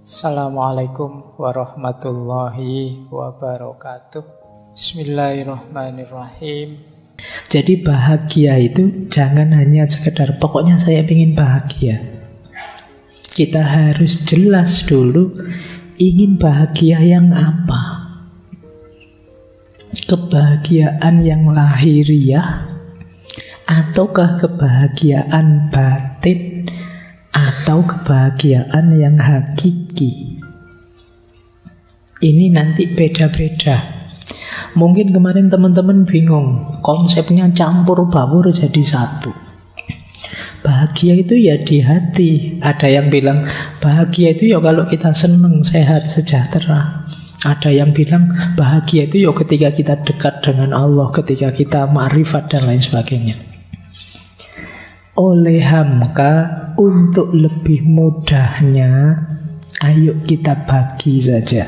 Assalamualaikum warahmatullahi wabarakatuh. Bismillahirrahmanirrahim. Jadi bahagia itu jangan hanya sekedar pokoknya saya ingin bahagia. Kita harus jelas dulu ingin bahagia yang apa. Kebahagiaan yang lahiriah ataukah kebahagiaan batin atau kebahagiaan yang hakiki. Ini nanti beda-beda. Mungkin kemarin teman-teman bingung, konsepnya campur baur jadi satu. Bahagia itu ya di hati. Ada yang bilang bahagia itu ya kalau kita senang, sehat, sejahtera. Ada yang bilang bahagia itu ya ketika kita dekat dengan Allah, ketika kita ma'rifat dan lain sebagainya. Oleh hamka, untuk lebih mudahnya, ayo kita bagi saja.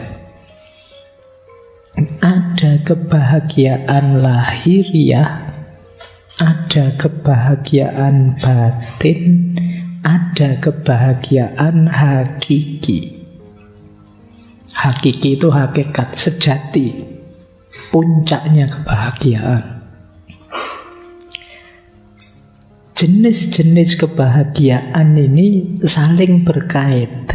Ada kebahagiaan lahiriah, ada kebahagiaan batin, ada kebahagiaan hakiki. Hakiki itu hakikat sejati, puncaknya kebahagiaan. Jenis-jenis kebahagiaan ini saling berkait.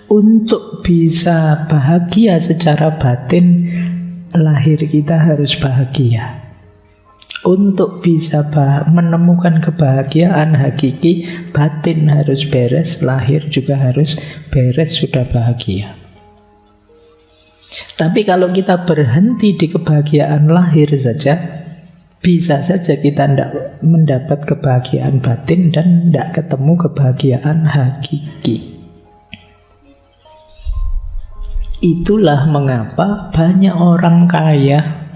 Untuk bisa bahagia secara batin, lahir kita harus bahagia. Untuk bisa menemukan kebahagiaan hakiki, batin harus beres, lahir juga harus beres, sudah bahagia. Tapi kalau kita berhenti di kebahagiaan lahir saja, bisa saja kita tidak mendapat kebahagiaan batin dan tidak ketemu kebahagiaan hakiki. Itulah mengapa banyak orang kaya,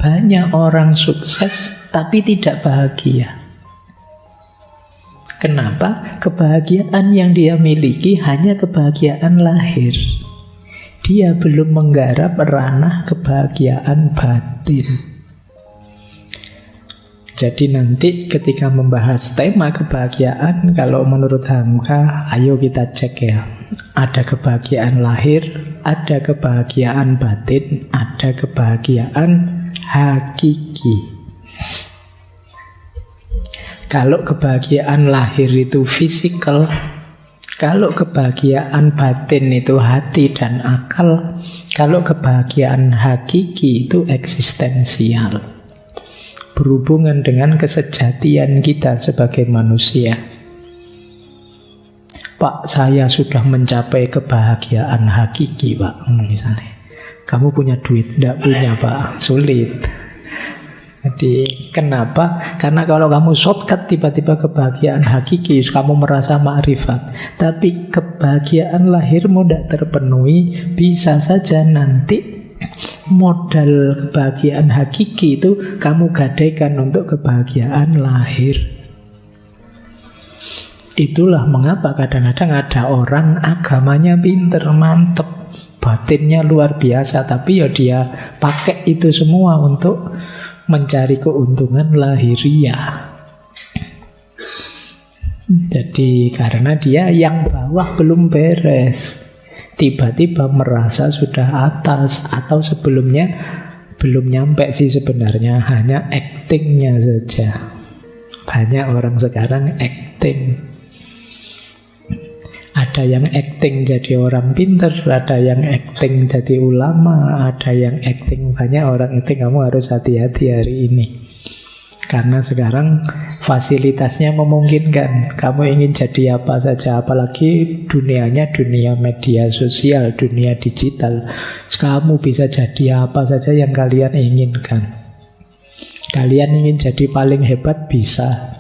banyak orang sukses, tapi tidak bahagia. Kenapa? Kebahagiaan yang dia miliki hanya kebahagiaan lahir. Dia belum menggarap ranah kebahagiaan batin. Jadi nanti ketika membahas tema kebahagiaan, kalau menurut Hamka, ayo kita cek ya. Ada kebahagiaan lahir, ada kebahagiaan batin, ada kebahagiaan hakiki. Kalau kebahagiaan lahir itu fisikal, kalau kebahagiaan batin itu hati dan akal, kalau kebahagiaan hakiki itu eksistensial, berhubungan dengan kesejatian kita sebagai manusia. Pak, saya sudah mencapai kebahagiaan hakiki, Pak. Misalnya, kamu punya duit? Tidak punya, Pak. Sulit. Jadi, kenapa? Karena kalau kamu shortcut tiba-tiba kebahagiaan hakiki, kamu merasa ma'rifat. Tapi kebahagiaan lahirmu tidak terpenuhi, bisa saja nanti modal kebahagiaan hakiki itu kamu gadaikan untuk kebahagiaan lahir. Itulah mengapa kadang-kadang ada orang agamanya pinter, mantep, batinnya luar biasa, tapi ya dia pakai itu semua untuk mencari keuntungan lahiriah. Jadi karena dia yang bawah belum beres, tiba-tiba merasa sudah atas, atau sebelumnya belum nyampe sih sebenarnya, hanya actingnya saja. Banyak orang sekarang acting. Ada yang acting jadi orang pinter, ada yang acting jadi ulama, ada yang acting, banyak orang acting. Kamu harus hati-hati hari ini. Karena sekarang fasilitasnya memungkinkan. Kamu ingin jadi apa saja, apalagi dunianya dunia media sosial, dunia digital. Kamu bisa jadi apa saja yang kalian inginkan. Kalian ingin jadi paling hebat, bisa.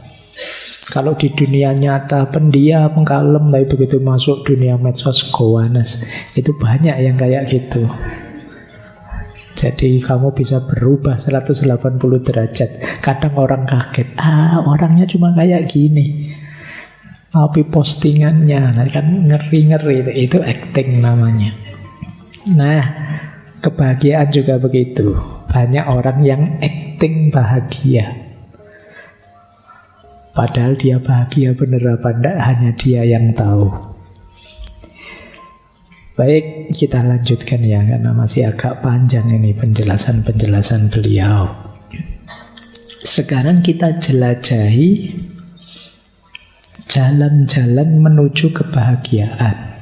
Kalau di dunia nyata pendiam, kalem, tapi begitu masuk dunia medsos gowanes, itu banyak yang kayak gitu. Jadi kamu bisa berubah 180 derajat. Kadang orang kaget, orangnya cuma kayak gini, tapi postingannya kan ngeri-ngeri. Itu acting namanya. Nah, kebahagiaan juga begitu. Banyak orang yang acting bahagia, padahal dia bahagia bener apa enggak hanya dia yang tahu. Baik, kita lanjutkan ya, karena masih agak panjang ini penjelasan-penjelasan beliau. Sekarang kita jelajahi jalan-jalan menuju kebahagiaan.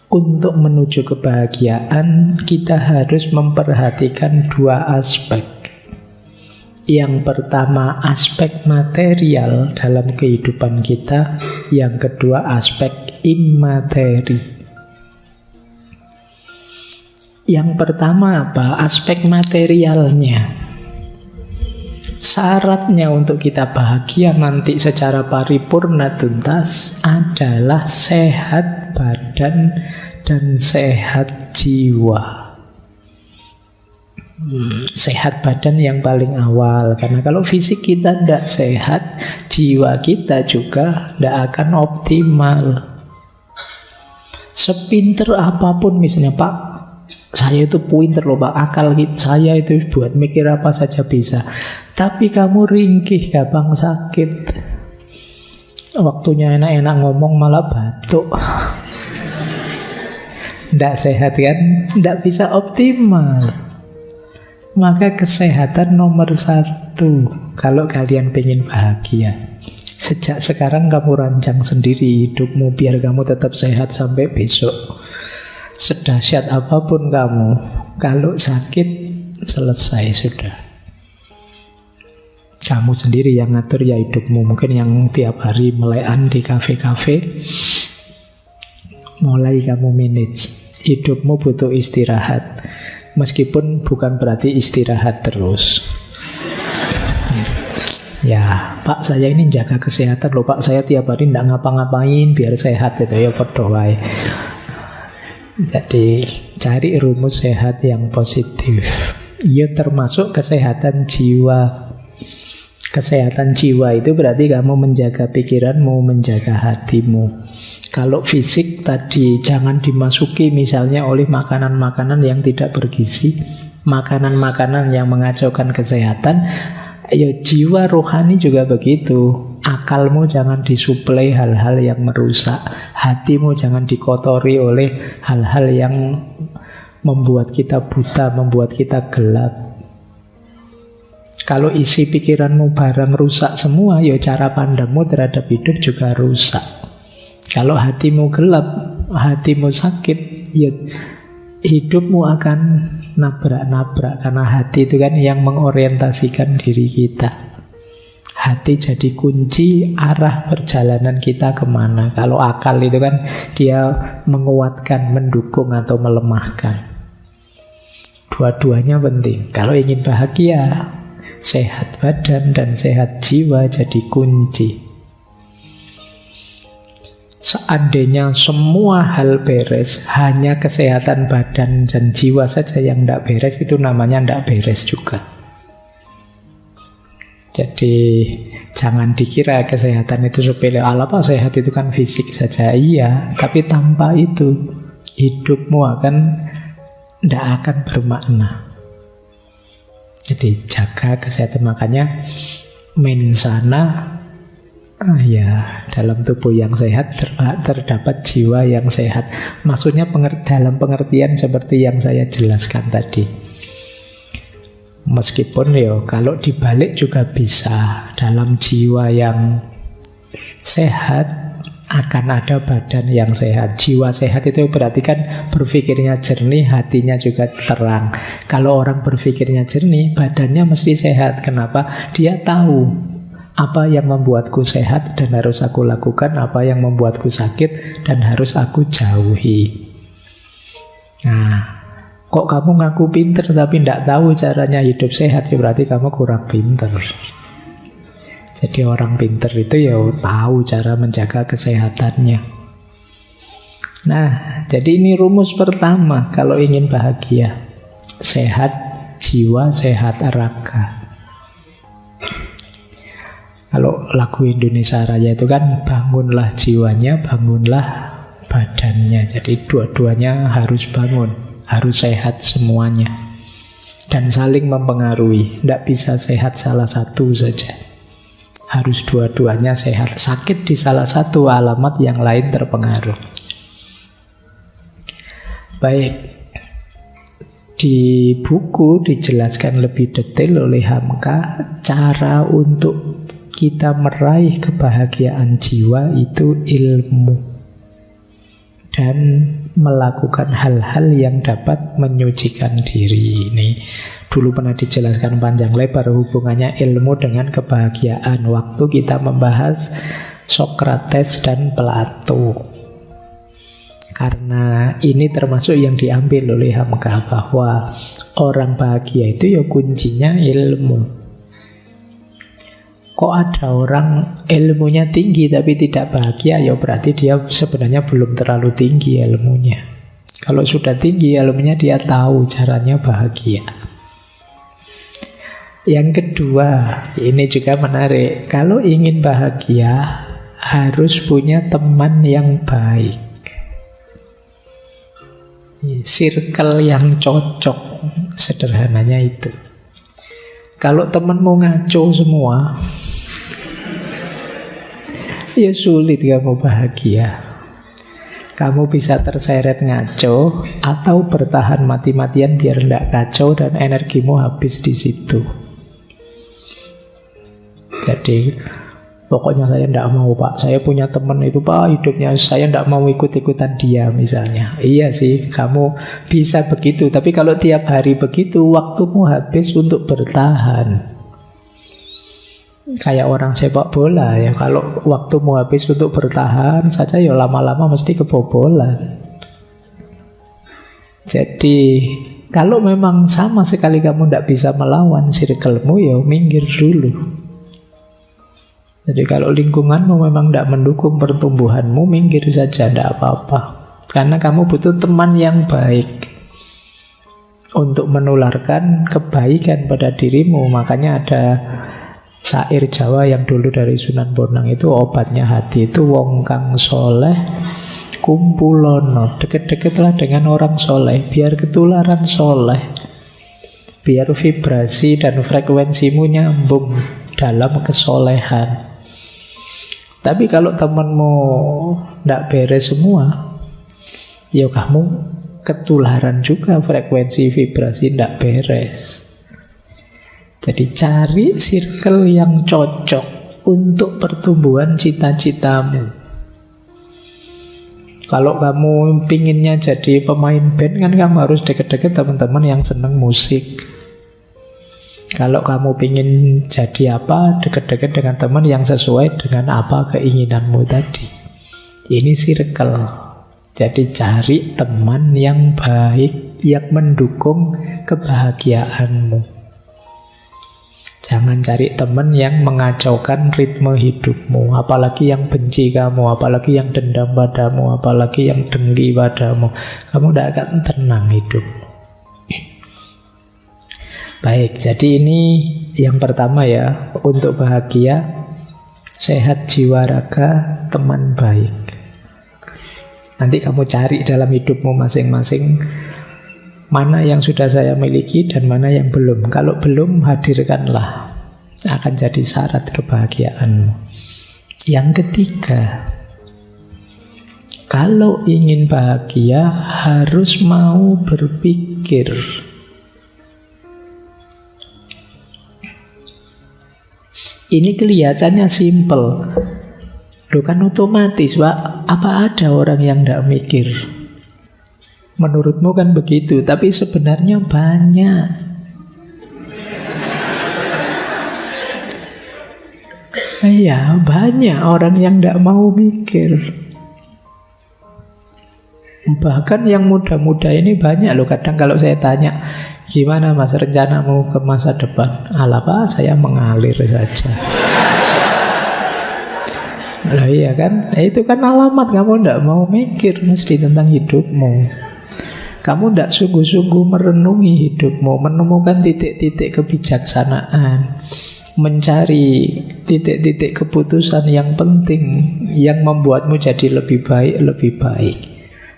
Untuk menuju kebahagiaan, kita harus memperhatikan dua aspek. Yang pertama, aspek material dalam kehidupan kita. Yang kedua, aspek immateri. Yang pertama apa? Aspek materialnya. Syaratnya untuk kita bahagia nanti secara paripurna tuntas adalah sehat badan dan sehat jiwa. Sehat badan yang paling awal, karena kalau fisik kita tidak sehat, jiwa kita juga tidak akan optimal. Sepinter apapun misalnya, Pak, saya itu pinter loh Pak, akal saya itu buat mikir apa saja bisa. Tapi kamu ringkih, gampang sakit. Waktunya enak-enak ngomong malah batuk. Tidak sehat kan? Tidak bisa optimal. Maka kesehatan nomor satu kalau kalian pengen bahagia. Sejak sekarang kamu rancang sendiri hidupmu biar kamu tetap sehat sampai besok. Sedahsyat apapun kamu, kalau sakit selesai sudah. Kamu sendiri yang ngatur ya hidupmu. Mungkin yang tiap hari melekan di kafe-kafe, mulai kamu manage. Hidupmu butuh istirahat. Meskipun bukan berarti istirahat terus. Ya, Pak, saya ini jaga kesehatan loh Pak. Saya tiap hari tidak ngapa-ngapain biar sehat itu ya berdoa. Jadi cari rumus sehat yang positif. Ya termasuk kesehatan jiwa. Kesehatan jiwa itu berarti kamu menjaga pikiranmu, menjaga hatimu. Kalau fisik tadi jangan dimasuki misalnya oleh makanan-makanan yang tidak bergizi, makanan-makanan yang mengacaukan kesehatan. Ya jiwa rohani juga begitu. Akalmu jangan disuplai hal-hal yang merusak. Hatimu jangan dikotori oleh hal-hal yang membuat kita buta, membuat kita gelap. Kalau isi pikiranmu barang rusak semua, ya cara pandangmu terhadap hidup juga rusak. Kalau hatimu gelap, hatimu sakit, ya hidupmu akan nabrak-nabrak. Karena hati itu kan yang mengorientasikan diri kita. Hati jadi kunci arah perjalanan kita kemana. Kalau akal itu kan dia menguatkan, mendukung atau melemahkan. Dua-duanya penting. Kalau ingin bahagia, sehat badan dan sehat jiwa jadi kunci. Seandainya semua hal beres, hanya kesehatan badan dan jiwa saja yang tidak beres, itu namanya tidak beres juga. Jadi jangan dikira kesehatan itu sepele. Alah Pak, sehat itu kan fisik saja. Iya, tapi tanpa itu hidupmu tidak akan bermakna. Jadi jaga kesehatan. Makanya mensana, ya dalam tubuh yang sehat terdapat jiwa yang sehat. Maksudnya dalam pengertian seperti yang saya jelaskan tadi. Meskipun ya kalau dibalik juga bisa. Dalam jiwa yang sehat akan ada badan yang sehat. Jiwa sehat itu berarti kan berpikirnya jernih, hatinya juga terang. Kalau orang berpikirnya jernih, badannya mesti sehat. Kenapa? Dia tahu apa yang membuatku sehat dan harus aku lakukan, apa yang membuatku sakit dan harus aku jauhi. Nah, kok kamu ngaku pinter tapi tidak tahu caranya hidup sehat, ya berarti kamu kurang pinter. Jadi orang pinter itu ya tahu cara menjaga kesehatannya. Nah, jadi ini rumus pertama kalau ingin bahagia. Sehat jiwa, sehat raga. Kalau lagu Indonesia Raya itu kan bangunlah jiwanya, bangunlah badannya. Jadi dua-duanya harus bangun, harus sehat semuanya. Dan saling mempengaruhi. Tidak bisa sehat salah satu saja. Harus dua-duanya sehat. Sakit di salah satu, alamat yang lain terpengaruh. Baik, di buku dijelaskan lebih detail oleh Hamka cara untuk kita meraih kebahagiaan jiwa itu ilmu dan melakukan hal-hal yang dapat menyucikan diri. Ini dulu pernah dijelaskan panjang lebar hubungannya ilmu dengan kebahagiaan waktu kita membahas Sokrates dan Plato. Karena ini termasuk yang diambil oleh Hamka, bahwa orang bahagia itu ya kuncinya ilmu. Kok ada orang ilmunya tinggi tapi tidak bahagia, ya berarti dia sebenarnya belum terlalu tinggi ilmunya. Kalau sudah tinggi ilmunya, dia tahu caranya bahagia. Yang kedua, ini juga menarik. Kalau ingin bahagia, harus punya teman yang baik. Circle yang cocok, sederhananya itu. Kalau temanmu ngaco semua, ya sulit kamu bahagia. Kamu bisa terseret ngaco atau bertahan mati-matian biar tidak kacau dan energimu habis di situ. Jadi pokoknya saya tidak mau Pak, saya punya teman itu Pak, hidupnya saya tidak mau ikut-ikutan dia misalnya. Iya sih, kamu bisa begitu. Tapi kalau tiap hari begitu, waktumu habis untuk bertahan. Kayak orang sepak bola ya, kalau waktumu habis untuk bertahan saja, ya lama-lama mesti kebobolan. Jadi kalau memang sama sekali kamu tidak bisa melawan circlemu, ya minggir dulu. Jadi kalau lingkunganmu memang tidak mendukung pertumbuhanmu, minggir saja, tidak apa-apa. Karena kamu butuh teman yang baik untuk menularkan kebaikan pada dirimu. Makanya ada syair Jawa yang dulu dari Sunan Bonang itu, obatnya hati itu wong kang soleh kumpulono. Deket-deketlah dengan orang soleh, biar ketularan soleh, biar vibrasi dan frekuensimu nyambung dalam kesolehan. Tapi kalau temanmu tidak beres semua, ya kamu ketularan juga, frekuensi vibrasi tidak beres. Jadi cari circle yang cocok untuk pertumbuhan cita-citamu. Kalau kamu pinginnya jadi pemain band, kan kamu harus deket-deket teman-teman yang seneng musik. Kalau kamu pingin jadi apa, deket-deket dengan teman yang sesuai dengan apa keinginanmu tadi. Ini circle. Jadi cari teman yang baik, yang mendukung kebahagiaanmu. Jangan cari teman yang mengacaukan ritme hidupmu, apalagi yang benci kamu, apalagi yang dendam padamu, apalagi yang dengki padamu. Kamu tidak akan tenang hidupmu. Baik, jadi ini yang pertama ya, untuk bahagia, sehat jiwa raga, teman baik. Nanti kamu cari dalam hidupmu masing-masing mana yang sudah saya miliki dan mana yang belum. Kalau belum, hadirkanlah. Akan jadi syarat kebahagiaanmu. Yang ketiga, kalau ingin bahagia harus mau berpikir. Ini kelihatannya simple. Loh kan otomatis Pak, apa ada orang yang tidak mikir? Menurutmu kan begitu, tapi sebenarnya banyak. Iya, banyak orang yang tidak mau mikir. Bahkan yang muda-muda ini banyak loh. Kadang kalau saya tanya, gimana mas rencanamu ke masa depan? Alah Pak, saya mengalir saja. Loh iya kan, itu kan alamat kamu tidak mau mikir mesti tentang hidupmu. Kamu tidak sungguh-sungguh merenungi hidupmu, menemukan titik-titik kebijaksanaan, mencari titik-titik keputusan yang penting, yang membuatmu jadi lebih baik, lebih baik.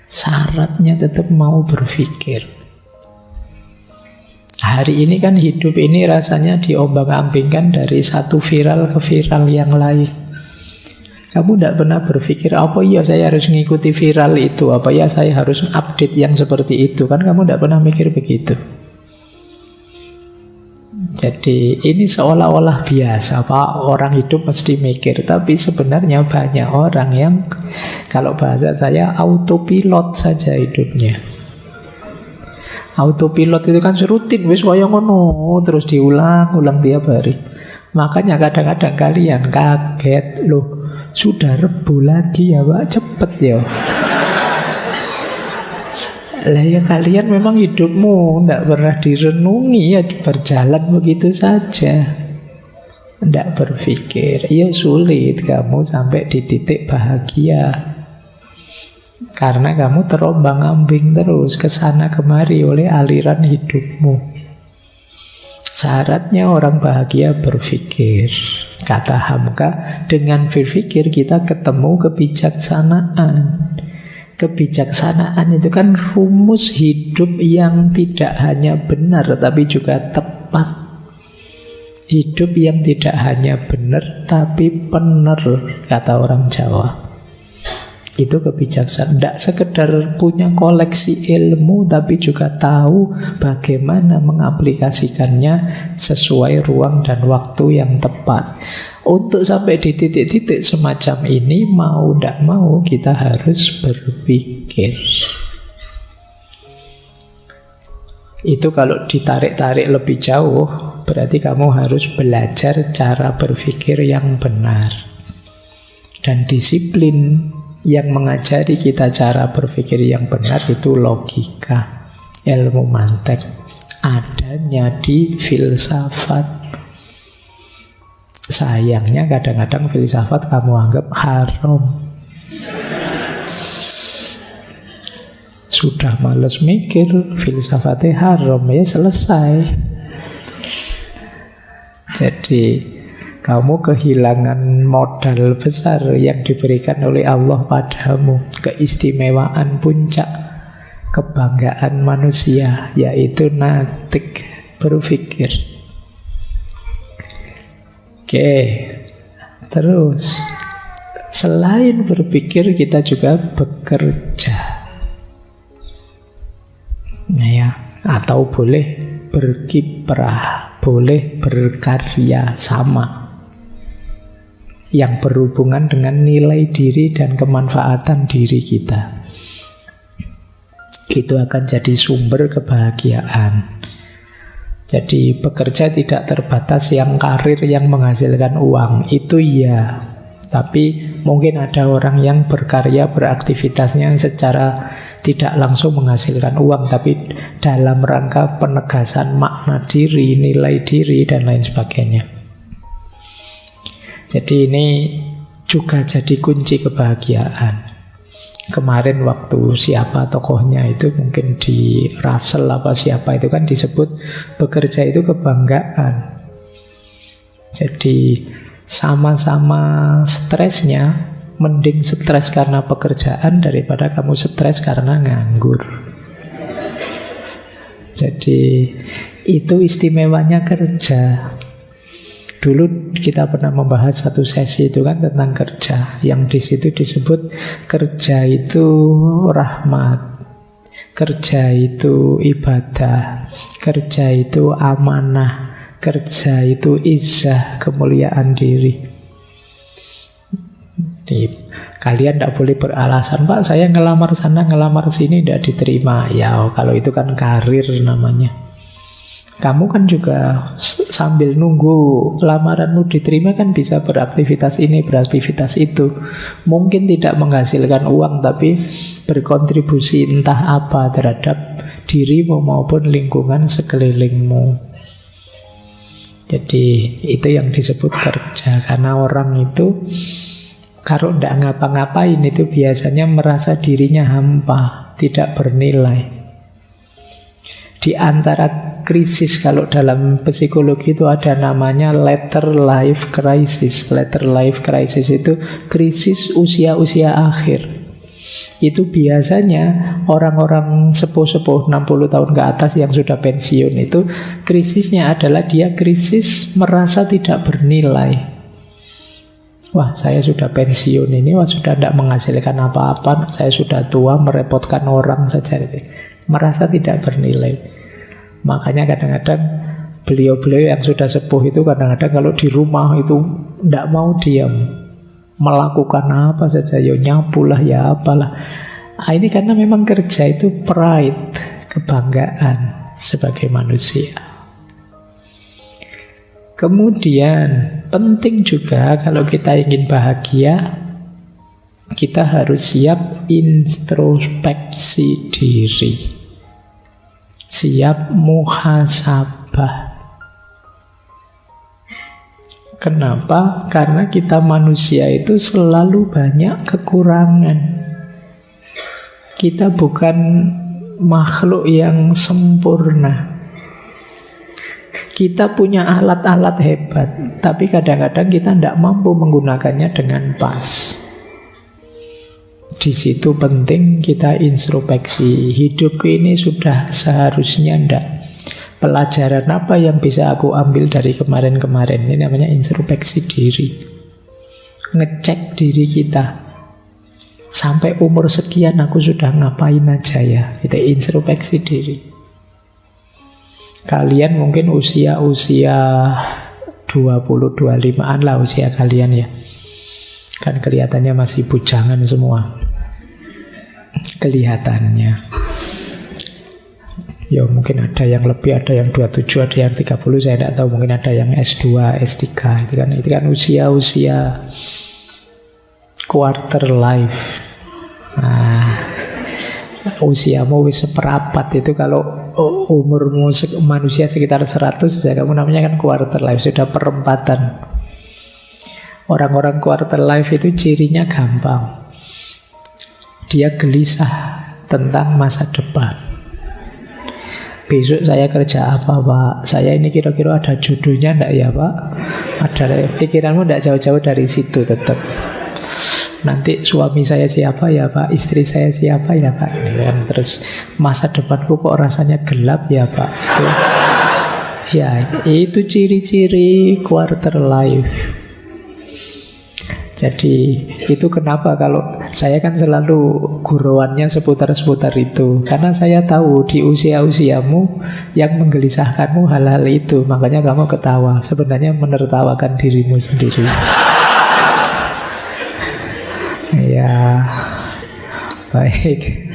Syaratnya tetap mau berpikir. Hari ini kan hidup ini rasanya diombang-ambingkan dari satu viral ke viral yang lain. Kamu tidak pernah berpikir, apa ya saya harus mengikuti viral itu, apa ya saya harus update yang seperti itu. Kan kamu tidak pernah mikir begitu. Jadi ini seolah-olah biasa, Pak, orang hidup mesti mikir. Tapi sebenarnya banyak orang yang, kalau bahasa saya, autopilot saja hidupnya. Autopilot itu kan rutin, wis kaya ngono, terus diulang-ulang tiap hari. Makanya kadang-kadang kalian kaget, loh sudah Rebu lagi ya Pak, cepet ya. Lah ya kalian memang hidupmu tidak pernah direnungi, ya berjalan begitu saja. Tidak berpikir, ya sulit kamu sampai di titik bahagia. Karena kamu terombang-ambing terus kesana kemari oleh aliran hidupmu. Syaratnya orang bahagia berpikir. Kata Hamka, dengan berpikir kita ketemu kebijaksanaan. Kebijaksanaan itu kan rumus hidup yang tidak hanya benar tapi juga tepat. Hidup yang tidak hanya benar tapi benar, kata orang Jawa. Itu kebijaksanaan. Tidak sekedar punya koleksi ilmu, tapi juga tahu bagaimana mengaplikasikannya sesuai ruang dan waktu yang tepat. Untuk sampai di titik-titik semacam ini, mau tidak mau kita harus berpikir. Itu kalau ditarik-tarik lebih jauh, berarti kamu harus belajar cara berpikir yang benar. Dan disiplin yang mengajari kita cara berpikir yang benar itu logika, ilmu mantek, adanya di filsafat. Sayangnya kadang-kadang filsafat kamu anggap haram. Sudah males mikir, filsafatnya haram, ya selesai. Jadi kamu kehilangan modal besar yang diberikan oleh Allah padamu. Keistimewaan puncak kebanggaan manusia, yaitu natik, berpikir. Oke, terus selain berpikir kita juga bekerja. Nah ya, atau boleh berkiprah, boleh berkarya sama, yang berhubungan dengan nilai diri dan kemanfaatan diri kita. Itu akan jadi sumber kebahagiaan. Jadi bekerja tidak terbatas yang karir yang menghasilkan uang, itu ya. Tapi mungkin ada orang yang berkarya, beraktivitasnya secara tidak langsung menghasilkan uang, tapi dalam rangka penegasan makna diri, nilai diri, dan lain sebagainya. Jadi ini juga jadi kunci kebahagiaan. Kemarin waktu siapa tokohnya itu, mungkin di Russell apa siapa itu kan disebut bekerja itu kebanggaan. Jadi sama-sama stresnya, mending stres karena pekerjaan daripada kamu stres karena nganggur. Jadi itu istimewanya kerja. Dulu kita pernah membahas satu sesi itu kan tentang kerja, yang di situ disebut kerja itu rahmat, kerja itu ibadah, kerja itu amanah, kerja itu izzah, kemuliaan diri. Jadi, kalian tidak boleh beralasan, Pak saya ngelamar sana ngelamar sini tidak diterima. Ya kalau itu kan karir namanya. Kamu kan juga sambil nunggu lamaranmu diterima kan bisa beraktivitas ini, beraktivitas itu. Mungkin tidak menghasilkan uang, tapi berkontribusi entah apa terhadap dirimu maupun lingkungan sekelilingmu. Jadi itu yang disebut kerja. Karena orang itu kalau tidak ngapa-ngapain itu biasanya merasa dirinya hampa, tidak bernilai. Di antara krisis, kalau dalam psikologi itu ada namanya later life crisis. Later life crisis itu krisis usia-usia akhir. Itu biasanya orang-orang sepuh-sepuh 60 tahun ke atas yang sudah pensiun itu krisisnya adalah dia krisis merasa tidak bernilai. Wah, saya sudah pensiun ini, wah sudah tidak menghasilkan apa-apa, saya sudah tua, merepotkan orang saja. Merasa tidak bernilai. Makanya kadang-kadang beliau-beliau yang sudah sepuh itu kadang-kadang kalau di rumah itu tidak mau diam, melakukan apa saja, ya nyapu lah, ya apalah. Ini karena memang kerja itu pride, kebanggaan sebagai manusia. Kemudian penting juga kalau kita ingin bahagia, kita harus siap introspeksi diri, siap muhasabah. Kenapa? Karena kita manusia itu selalu banyak kekurangan. Kita bukan makhluk yang sempurna. Kita punya alat-alat hebat, tapi kadang-kadang kita tidak mampu menggunakannya dengan pas. Di situ penting kita introspeksi. Hidupku ini sudah seharusnya ndak. Pelajaran apa yang bisa aku ambil dari kemarin-kemarin? Ini namanya introspeksi diri. Ngecek diri kita. Sampai umur sekian aku sudah ngapain aja ya? Kita introspeksi diri. Kalian mungkin usia-usia 20-25an lah usia kalian ya. Kan kelihatannya masih bujangan semua. Kelihatannya. Ya mungkin ada yang lebih, ada yang 27, ada yang 30, saya tidak tahu. Mungkin ada yang S2, S3. Itu kan usia-usia quarter life. Nah, usiamu wis seperapat itu kalau umurmu manusia sekitar 100 ya kamu namanya kan quarter life, sudah perempatan. Orang-orang quarter life itu cirinya gampang. Dia gelisah tentang masa depan. Besok saya kerja apa Pak? Saya ini kira-kira ada jodohnya enggak ya Pak? Ada, pikiranmu enggak jauh-jauh dari situ tetap. Nanti suami saya siapa ya Pak? Istri saya siapa ya Pak? Dan terus masa depanku kok rasanya gelap ya Pak? Ya, itu ciri-ciri quarter life. Jadi itu kenapa kalau saya kan selalu guruannya seputar-seputar itu. Karena saya tahu di usia-usiamu yang menggelisahkanmu hal-hal itu. Makanya kamu ketawa. Sebenarnya menertawakan dirimu sendiri. Ya, baik.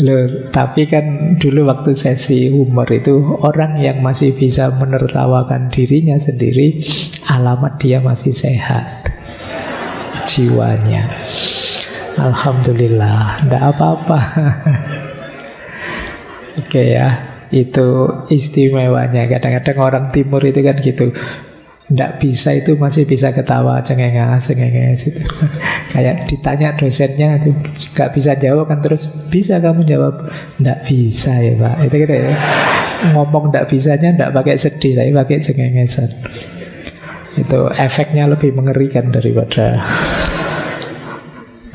Loh, tapi kan dulu waktu sesi humor itu orang yang masih bisa menertawakan dirinya sendiri, alamat dia masih sehat jiwanya. Alhamdulillah, enggak apa-apa. Oke ya, itu istimewanya. Kadang-kadang orang timur itu kan gitu. Nggak bisa itu masih bisa ketawa cengenges itu. Kayak ditanya dosennya itu nggak bisa jawab kan, terus bisa kamu jawab? Nggak bisa ya Pak. Itu gitu ya. Ngomong nggak bisanya nggak pakai sedih, tapi pakai cengengesan. Itu efeknya lebih mengerikan daripada.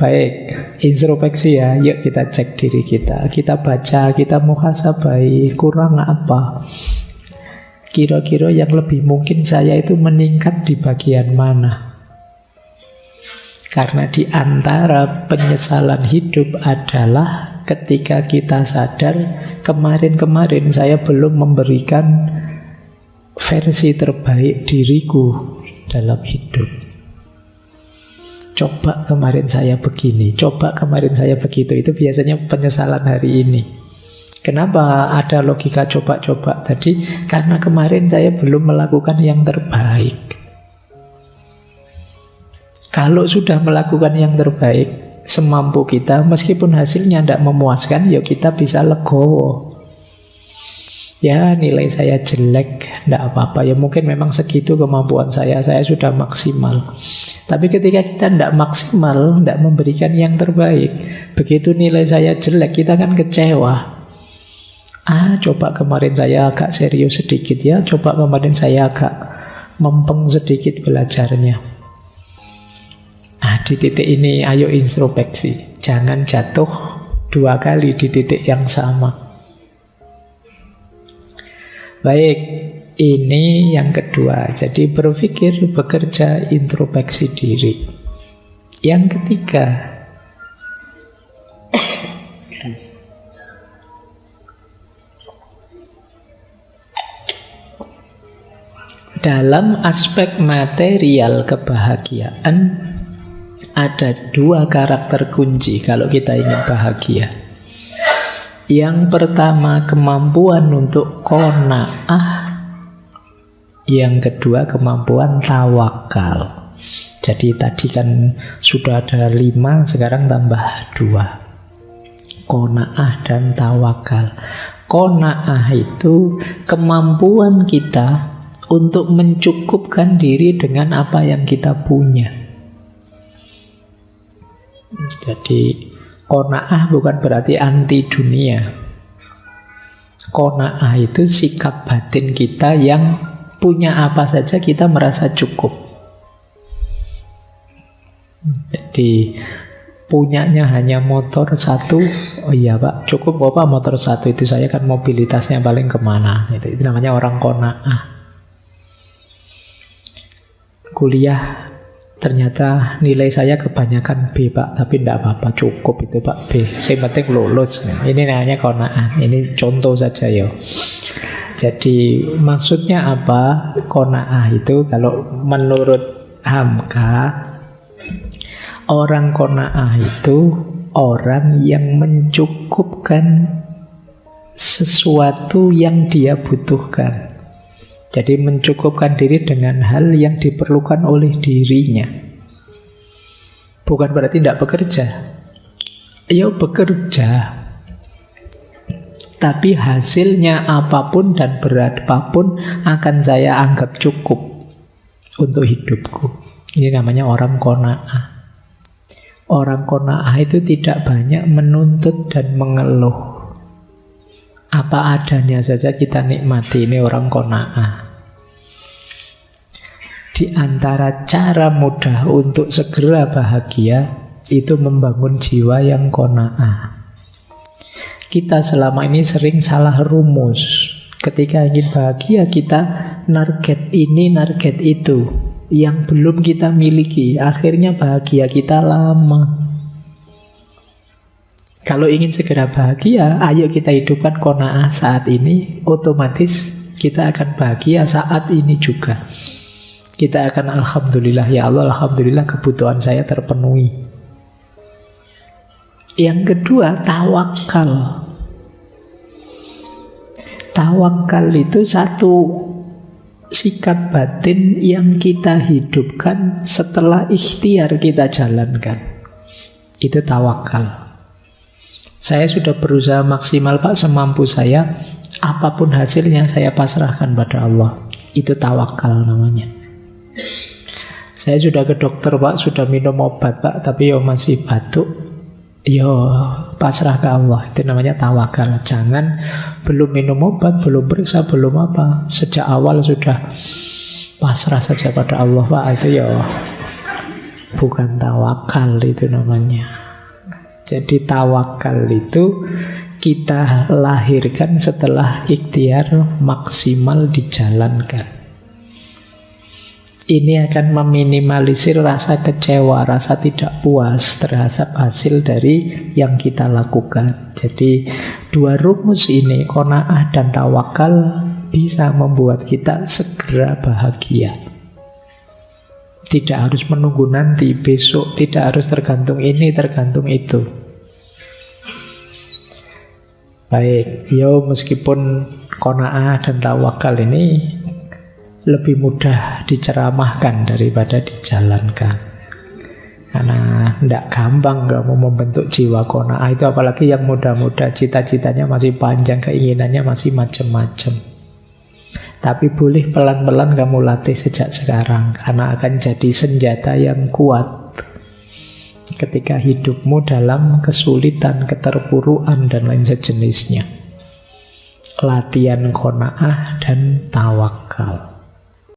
Baik, introspeksi ya. Yuk kita cek diri kita. Kita baca, kita muhasabai kurang apa. Kira-kira yang lebih mungkin saya itu meningkat di bagian mana? Karena di antara penyesalan hidup adalah ketika kita sadar kemarin-kemarin saya belum memberikan versi terbaik diriku dalam hidup. Coba kemarin saya begini, coba kemarin saya begitu. Itu biasanya penyesalan hari ini. Kenapa ada logika coba-coba tadi? Karena kemarin saya belum melakukan yang terbaik. Kalau sudah melakukan yang terbaik semampu kita, meskipun hasilnya tidak memuaskan, ya kita bisa legowo. Ya nilai saya jelek, tidak apa-apa. Ya mungkin memang segitu kemampuan saya sudah maksimal. Tapi ketika kita tidak maksimal, tidak memberikan yang terbaik, begitu nilai saya jelek, kita kan kecewa. Coba kemarin saya agak serius sedikit ya, coba kemarin saya agak mempeng sedikit belajarnya. Di titik ini ayo introspeksi. Jangan jatuh 2 kali di titik yang sama. Baik, Ini yang kedua. Jadi berpikir, bekerja, introspeksi diri. Yang ketiga, dalam aspek material kebahagiaan ada dua karakter kunci kalau kita ingin bahagia. Yang pertama, kemampuan untuk qanaah. Yang kedua, kemampuan tawakal. Jadi tadi kan sudah ada 5, sekarang tambah 2. Qanaah dan tawakal. Qanaah itu kemampuan kita untuk mencukupkan diri dengan apa yang kita punya. Jadi qanaah bukan berarti anti dunia. Qanaah itu sikap batin kita yang punya apa saja kita merasa cukup. Jadi punyanya hanya motor 1, oh iya Pak, cukup kok Pak motor 1 itu, saya kan mobilitasnya paling kemana. Itu namanya orang qanaah. Kuliah ternyata nilai saya kebanyakan B Pak, tapi tidak apa-apa, cukup itu Pak B, saya penting lulus. Ini namanya qanaah. Ini contoh saja ya. Jadi maksudnya apa? Qanaah itu kalau menurut Hamka, orang qanaah itu orang yang mencukupkan sesuatu yang dia butuhkan. Jadi mencukupkan diri dengan hal yang diperlukan oleh dirinya. Bukan berarti tidak bekerja. Ya bekerja. Tapi hasilnya apapun dan berapapun akan saya anggap cukup untuk hidupku. Ini namanya orang qanaah. Orang qanaah itu tidak banyak menuntut dan mengeluh. Apa adanya saja kita nikmati. Ini orang qanaah. Di antara cara mudah untuk segera bahagia itu membangun jiwa yang qanaah. Kita selama ini sering salah rumus. Ketika ingin bahagia kita target ini, target itu yang belum kita miliki. Akhirnya bahagia kita lama. Kalau ingin segera bahagia, ayo kita hidupkan qanaah saat ini. Otomatis kita akan bahagia saat ini juga. Kita akan alhamdulillah, ya Allah, alhamdulillah kebutuhan saya terpenuhi. Yang kedua, tawakal. Tawakal itu satu sikap batin yang kita hidupkan setelah ikhtiar kita jalankan. Itu tawakal. Saya sudah berusaha maksimal Pak, semampu saya. Apapun hasilnya saya pasrahkan pada Allah. Itu tawakal namanya. Saya sudah ke dokter Pak, sudah minum obat Pak, tapi yo masih batuk. Yo pasrah ke Allah. Itu namanya tawakal. Jangan belum minum obat, belum periksa, belum apa, sejak awal sudah pasrah saja pada Allah Pak. Itu yo bukan tawakal, itu namanya. Jadi tawakal itu kita lahirkan setelah ikhtiar maksimal dijalankan. Ini akan meminimalisir rasa kecewa, rasa tidak puas terhadap hasil dari yang kita lakukan. Jadi dua rumus ini, qanaah dan tawakal, bisa membuat kita segera bahagia. Tidak harus menunggu nanti, besok, tidak harus tergantung ini, tergantung itu. Baik, yo meskipun qanaah dan tawakal ini lebih mudah diceramahkan daripada dijalankan. Karena tidak gampang kamu membentuk jiwa qanaah itu, apalagi yang muda-muda, cita-citanya masih panjang, keinginannya masih macam-macam. Tapi boleh pelan-pelan kamu latih sejak sekarang, karena akan jadi senjata yang kuat ketika hidupmu dalam kesulitan, keterpurukan, dan lain sejenisnya. Latihan qanaah dan tawakal.